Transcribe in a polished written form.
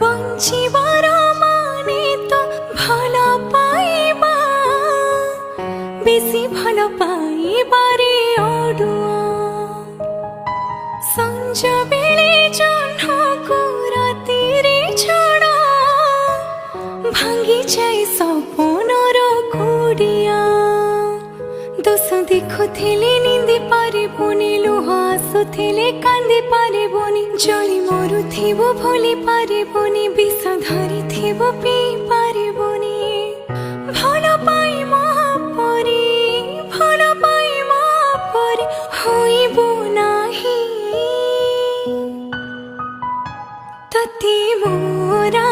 বঞ্চিবার মানে তো ভালো পাইবা, বেশি ভালো পাইবারে অডুয়া। সঞ্জ বেলে জহ্নকু রাতিরে ছড়া, ভাঙ্গি যায় সপনর কুড়িয়া। দোষ দেখুলে নিন্দে পারিবনি, লুহ আসুলে কান্দে পারিবনি, জলি মরুথিব ভুলি পারিবনি, বিষ ধরিথিব পিই পারিবনি। ভাল পাই মহাপরি, ভাল পাই মহাপরি হইব নাহি, ততি মোরা